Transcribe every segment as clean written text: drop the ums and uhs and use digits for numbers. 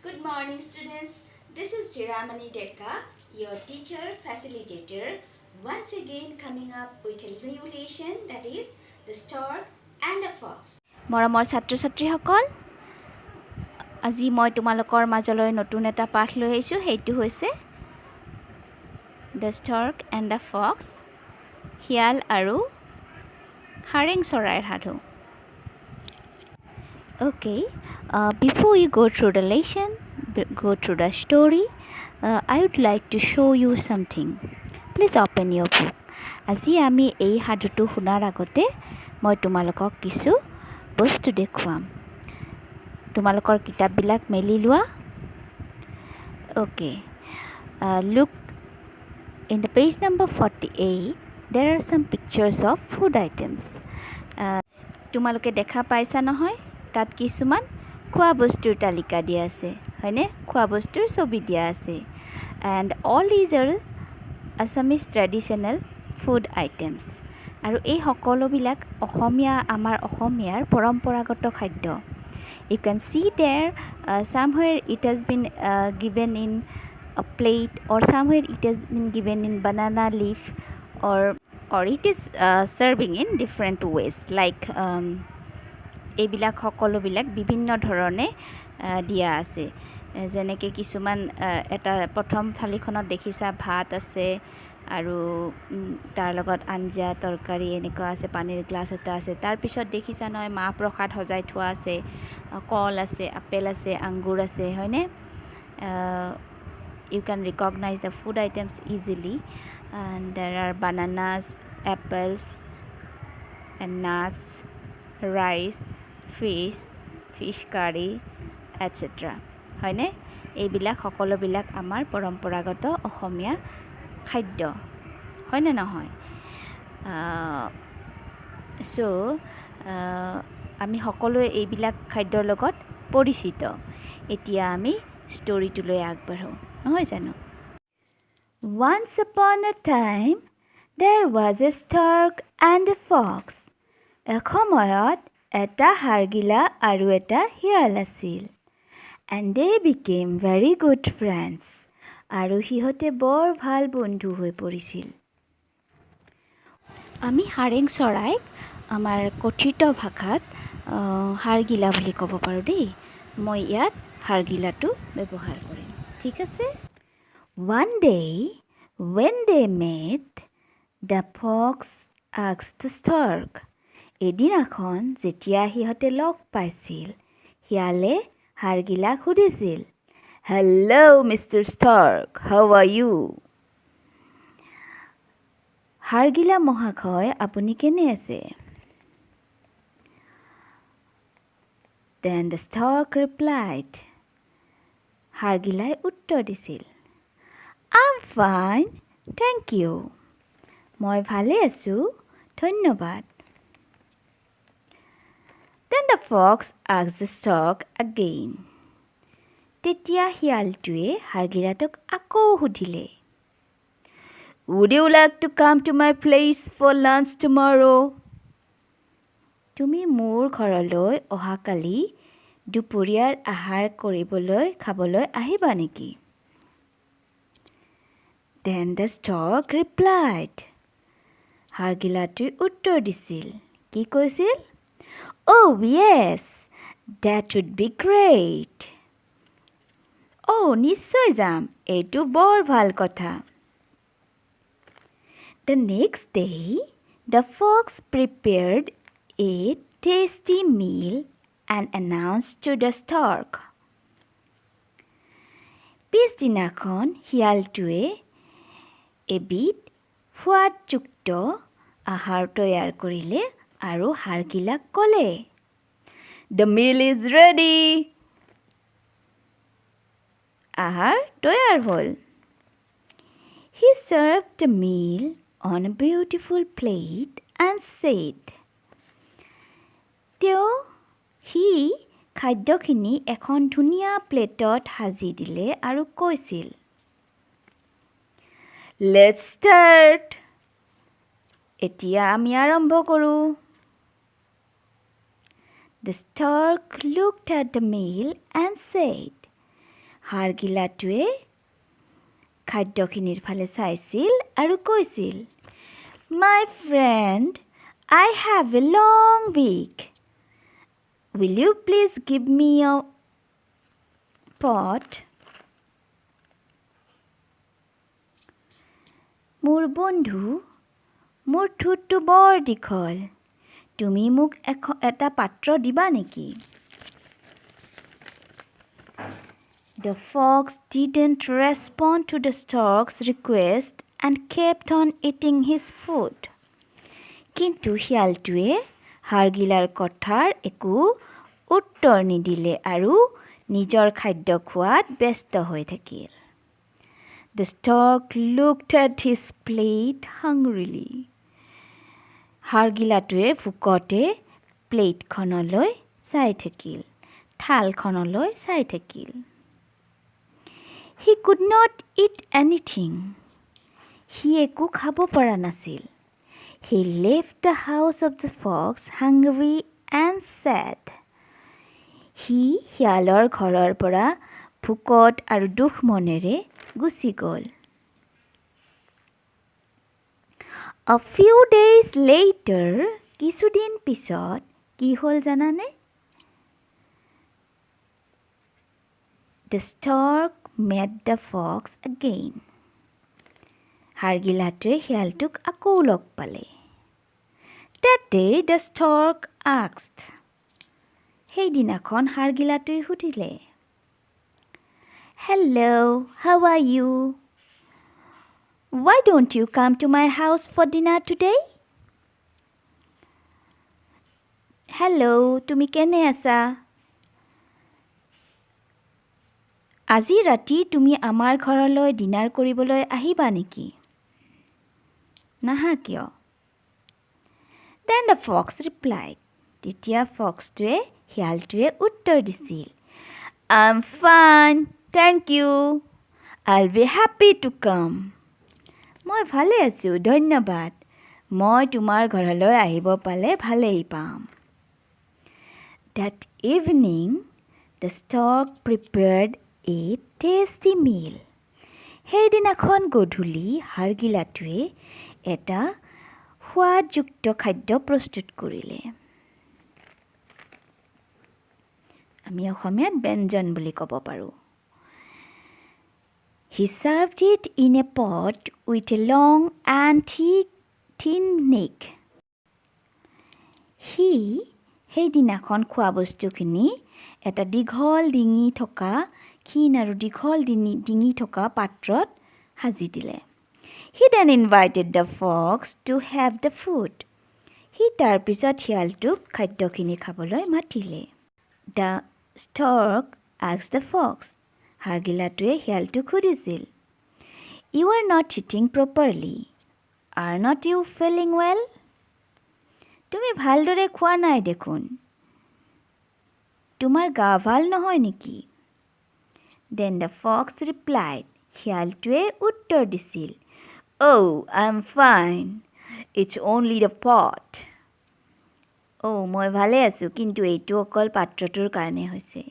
Good morning, students. This is Dhiramani Deka, your teacher facilitator, once again coming up with a new lesson, that is the stork and the fox. মৰমৰ ছাত্ৰ-ছাত্ৰীসকল আজি মই তোমালোকৰ মাজলৈ নতুন এটা পাঠ লৈ আহিছোঁ সেইটো হৈছে The Stork and the Fox শিয়াল আৰু হাৰেং চৰাইৰ সাধু Okay, before you go through the lesson, go through the story, I would like to show you something. Please open your book. আজি আমি এই সাধুটো শুনাৰ আগতে মই তোমালোকক কিছু বস্তু দেখুৱাম তোমালোকৰ কিতাপবিলাক মেলি লোৱা Okay, look in the page number 48 there are some pictures of food items. তোমালোকে দেখা পাইছা নহয় তাত কিছুমান খোৱা বস্তুৰ তালিকা দিয়া আছে হয়নে খোৱা বস্তুৰ ছবি দিয়া আছে and all these are Assamese traditional food items আৰু এই সকলোবিলাক অসমীয়া আমাৰ অসমীয়াৰ পৰম্পৰাগত খাদ্য you can see there somewhere it has been given in a plate or somewhere it has been given in banana leaf or it is serving in different ways like এইবিলাক সকলোবিলাক বিভিন্ন ধৰণে দিয়া আছে যেনেকৈ কিছুমান এটা প্ৰথম থালিখনত দেখিছা ভাত আছে আৰু তাৰ লগত আঞ্জা তৰকাৰী এনেকুৱা আছে পানীৰ গ্লাছ এটা আছে তাৰ পিছত দেখিছা নহয় মাহ প্ৰসাদ সজাই থোৱা আছে কল আছে আপেল আছে আঙ্গুৰ আছে হয়নে you can recognize the food items easily and there are bananas apples and nuts rice fish curry etc হয়নে এইবিলাক সকলোবিলাক আমাৰ পৰম্পৰাগত অসমীয়া খাদ্য হয়নে নহয় সো আমি সকলোৱে এইবিলাক খাদ্যৰ লগত পৰিচিত এতিয়া আমি ষ্টৰীটোলৈ আগবাঢ়ো নহয় জানো Once upon a time there was a stork and a fox এসময়ত এটা হাৰগিলা আৰু এটা শিয়াল আছিল and they became very good friends আৰু সিহঁতে বৰ ভাল বন্ধু হৈ পৰিছিল আমি হাৰেং চৰাইক আমাৰ কথিত ভাষাত হাৰগিলা বুলি ক'ব পাৰোঁ দেই মই ইয়াত হাৰগিলাটো ব্যৱহাৰ কৰিম ঠিক আছে One day when they met the fox asked the stork এদিনাখন যেতিয়া সিহঁতে লগ পাইছিল শিয়ালে হাৰগিলাক সুধিছিল Hello Mr. Stork how are you Hargila মহাশয় আপুনি কেনে আছে Then the stork replied হাৰগিলাই উত্তৰ দিছিল I'm fine thank you মই ভালে আছোঁ ধন্যবাদ Then the fox asked the stork again তেতিয়া শিয়ালটোৱে হাৰগিলাটোক আকৌ সুধিলে Would you like to come to my place for lunch tomorrow? তুমি মোৰ ঘৰলৈ অহাকালি দুপৰীয়াৰ আহাৰ কৰিবলৈ খাবলৈ আহিবা নেকি Then the stork replied হাৰগিলাটোৱে উত্তৰ দিছিল কি কৈছিল Oh yes that would be great নিশ্চয় যাম এইটো বৰ ভাল কথা The next day the fox prepared a tasty meal and announced to the stork পিছদিনাখন শিয়ালটোৱে এবিধ সোৱাদযুক্ত আহাৰ তৈয়াৰ কৰিলে আৰু হাৰগিলাক ক'লে The meal is ready আহাৰ তৈয়াৰ হ'ল He served the meal on a beautiful plate and said সি খাদ্যখিনি এখন ধুনীয়া প্লেটত সাজি দিলে আৰু কৈছিল Let's start এতিয়া আমি আৰম্ভ কৰোঁ The stork looked at the meal and said হাড়গিলাটোৱে খাদ্যখিনিৰ ফালে চাইছিল আৰু কৈছিল, My friend, I have a long beak. Will you please give me a pot? মোৰ বন্ধু, মোৰ ঠোঁটটো বৰ দীঘল। তুমি মোক এটা পাত্ৰ দিবা নেকি? The fox didn't respond to the stork's request and kept on eating his food. কিন্তু শিয়ালটোৱে হাড়গিলাৰ কথাৰ একো উত্তৰ নিদিলে আৰু নিজৰ খাদ্য খোৱাত ব্যস্ত হৈ থাকিল। The stork looked at his plate hungrily. হাড়গিলাটোৱে ভোকতে প্লেটখনলৈ চাই থাকিল, থালখনলৈ চাই থাকিল। He could not eat anything. সি একো খাব পৰা নাছিল। He left the house of the fox hungry and sad. সি শিয়ালৰ ঘৰৰ পৰা ভোকত আৰু দুখ মনেৰে গুচি গ'ল। A few days later, কিছুদিন পিছত কি হ'ল জানানে? The stork met the fox again. হাড়গিলাটোৱে শিয়ালটোক আকৌ লগ পালে। That day the stork asked. সেইদিনাখন হাড়গিলাটোৱে সুধিলে, Hello, how are you? Why don't you come to my house for dinner today? Hello, তুমি কেনে আছা? আজি ৰাতি তুমি আমাৰ ঘৰলৈ ডিনাৰ কৰিবলৈ আহিবা নেকি? নাহা কিয়? Then the fox replied. তেতিয়া ফক্সটোৱে শিয়ালটোৱে উত্তৰ দিছিল, I'm fine, thank you. I'll be happy to come. মই ভালে আছোঁ, ধন্যবাদ। মই তোমাৰ ঘৰলৈ আহিব পালে ভালেই পাম। That evening, the stork prepared a tasty meal. সেইদিনাখন গধূলি হাড়গিলাটোৱে এটা সোৱাদযুক্ত খাদ্য প্ৰস্তুত কৰিলে। আমি অসমীয়াত ব্যঞ্জন বুলি ক'ব পাৰোঁ। He served it in a pot with a long and thin neck. সি সেইদিনাখন খোৱা বস্তুখিনি এটা দীঘল ডিঙি থকা ক্ষীণ আৰু দীঘল ডিঙি থকা পাত্ৰত সাজি দিলে। He then invited the fox to have the food. সি তাৰপিছত শিয়ালটোক খাদ্যখিনি খাবলৈ মাতিলে। The stork asked the fox. হাড়গিলাটোৱে শিয়ালটোক সুধিছিল, You are not eating properly. Are not you feeling well? তুমি ভালদৰে খোৱা নাই দেখোন। তোমাৰ গা ভাল নহয় নেকি? Then the fox replied. শিয়ালটোৱে উত্তৰ দিছিল, Oh, I'm fine. It's only the pot. মই ভালে আছোঁ, কিন্তু এইটো অকল পাত্ৰটোৰ কাৰণে হৈছে।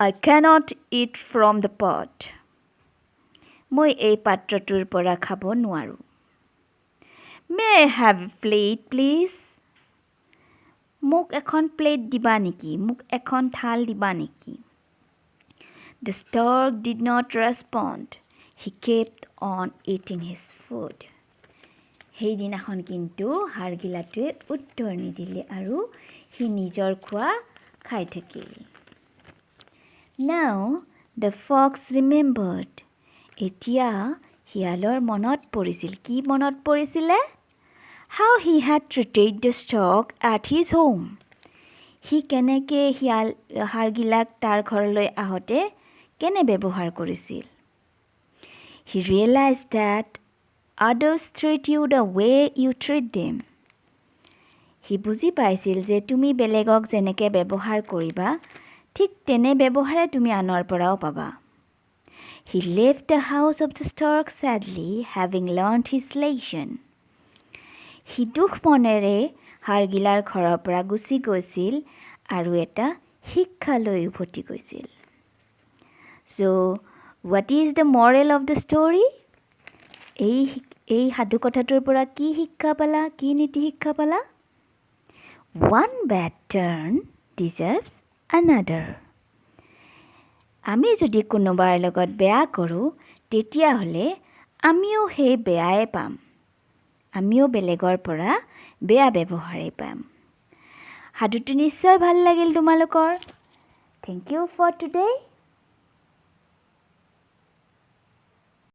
I cannot eat from the pot. মই এই পাত্ৰটোৰ পৰা খাব নোৱাৰোঁ। May I have a plate, please? মোক এখন প্লেট দিবা নেকি? মোক এখন থাল দিবা নেকি? The stork did not respond. He kept on eating his food. সেইদিনাখন কিন্তু হাড়গিলাটোৱে উত্তৰ নিদিলে আৰু সি নিজৰ খোৱা খাই থাকিল। Now the fox remembered. এতিয়া শিয়ালৰ মনত পৰিছিল। কি মনত পৰিছিলে? How he had treated the stork at his home. সি কেনেকৈ হাড়গিলাক তাৰ ঘৰলৈ আহোঁতে কেনে ব্যৱহাৰ কৰিছিল। He realized that others treat you the way you treat them. সি বুজি পাইছিল যে তুমি বেলেগক যেনেকৈ ব্যৱহাৰ কৰিবা, ঠিক তেনে ব্যৱহাৰে তুমি আনৰ পৰাও পাবা। He left the house of the stork sadly, having learned his lesson. সি দুখ মনেৰে হাড়গিলাৰ ঘৰৰ পৰা গুচি গৈছিল আৰু এটা শিক্ষা লৈ উভতি গৈছিল। So, what is the moral of the story? এই সাধু কথাটোৰ পৰা কি শিক্ষা পালা, কি নীতি শিক্ষা পালা? One bad turn deserves another. আমি যদি কোনোবাৰ লগত বেয়া কৰোঁ তেতিয়াহ'লে আমিও সেই বেয়াই পাম। আমিও বেলেগৰ পৰা বেয়া ব্যৱহাৰেই পাম। সাধুটো নিশ্চয় ভাল লাগিল তোমালোকৰ। Thank you for today.